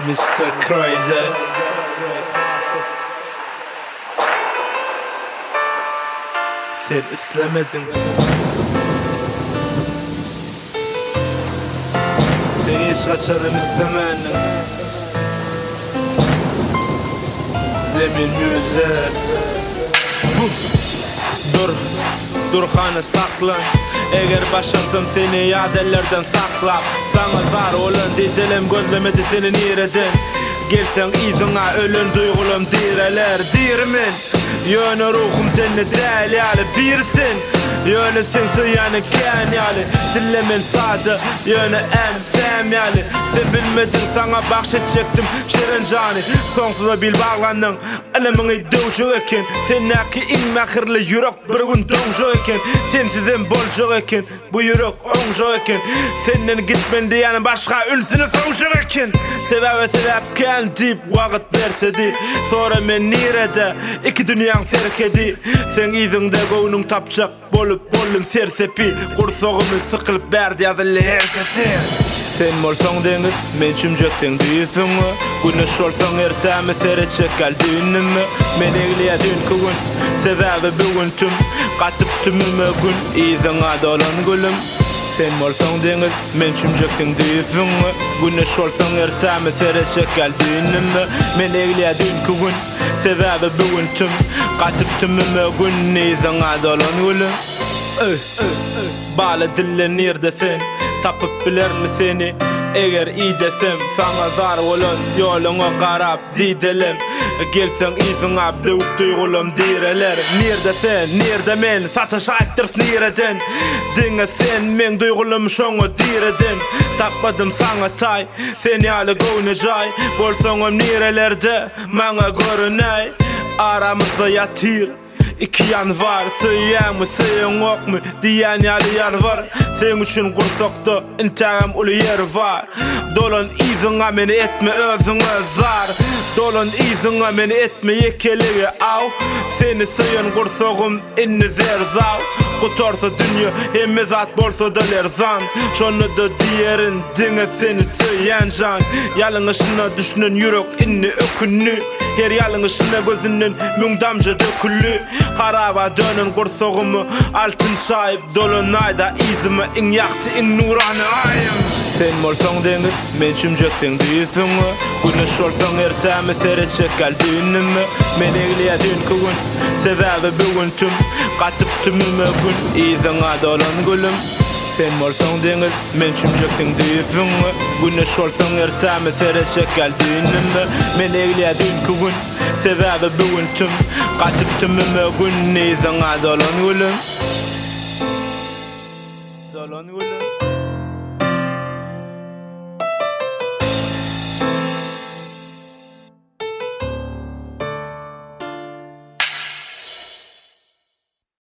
Mr. Crazy. Sen istemedin. Seni hiç kaçalım istemedin. Zemin müzer. Dur kanı saklan. Eğer başardım seni yadellerden saklap. Sana var olan dilim gözlemedi seni nereden. Gelsen izına ölün duygulum direler dirmin. Yönü ruhum tenni değil yani birsin. Yönü sensin yani ken yani. Dillemin sadı yönü emsem yani. Sen bilmedin sana bahşiş çektim şirin cani. Sonsuza bil bağlandın elemini dövcü eken. Senaki inmekirli yürek bir gün doncu eken. Sensizin bolcu eken. Bu yürek oncu eken. Senin gitmen diyen başka ülsünü soncu eken. Sebepken deyip vakit versedi. Sonra men nirede iki dünyan serkedi. Sen izinde goğunun tapşak bolup sersepi. Kursoğumu sıkılıp berdi yazılı her seti. Sen molson denir, men çümceksen düyüsün mü? Güneş olsan ertemi serecek aldığını mı? Men eğliye dünkü gün, sebebi bugün tüm. Katıp tümümü gün, izine dolan gülüm. Sen molson denir, men çümceksen düyüsün mü? Güneş olsan ertemi serecek aldığını mı? Men eğliye dünkü gün, sebebi bugün tüm. Katıp tümümü gün, izine dolan gülüm. Bağlı dille neredesin? Tapıp bilir mi seni? Eğer iyi desem sana zar olan yoluna karab didelim. Gelsen izin abduk duygulum direler. Nerede sen, nerede men? Satış ayttırs nereden? Dinge sen men duygulum şonu direden. Tapmadım sana tay, seni alı gövne cay. Bolsanım nerelerde, bana görüney. Aramızda yatır İki yan var, sığıyan mı, sığıyan yok mu diyen yan var. Sen için kursakta intiham ulu yer var. Dolan izine meni etme özüne zar. Dolan izine meni etme yekeliği av. Seni sığıyan kursağım inni zerzav. Kutarsa dünya hem zat bolsa da lerzan. Şonu da diyerin dine seni sığıyan can. Yalınışına düşünün yürek inni ökünü. Her yalınışına gözünün müngdamca dökülü. Haraba dönün kursağımı altın sahip dolunayda izimi in yaktı in nuranı ayım. Sen molson denir, men çümceksen düyüsün mü? Güneş olsan ertemi serecek aldığını mı? Men eğliye dünkü gün, sebebi bugün tüm. Katıp tümümü gün, izine dolan gülüm. Sen molson denir, men çümceksen düyüsün mü? Güneş olsan ertemi serecek aldığını mı? Men eğliye dünkü gün, sebebi bugün tüm. Katıp tümümü gün, izine dolan gülüm. Dolan gülüm.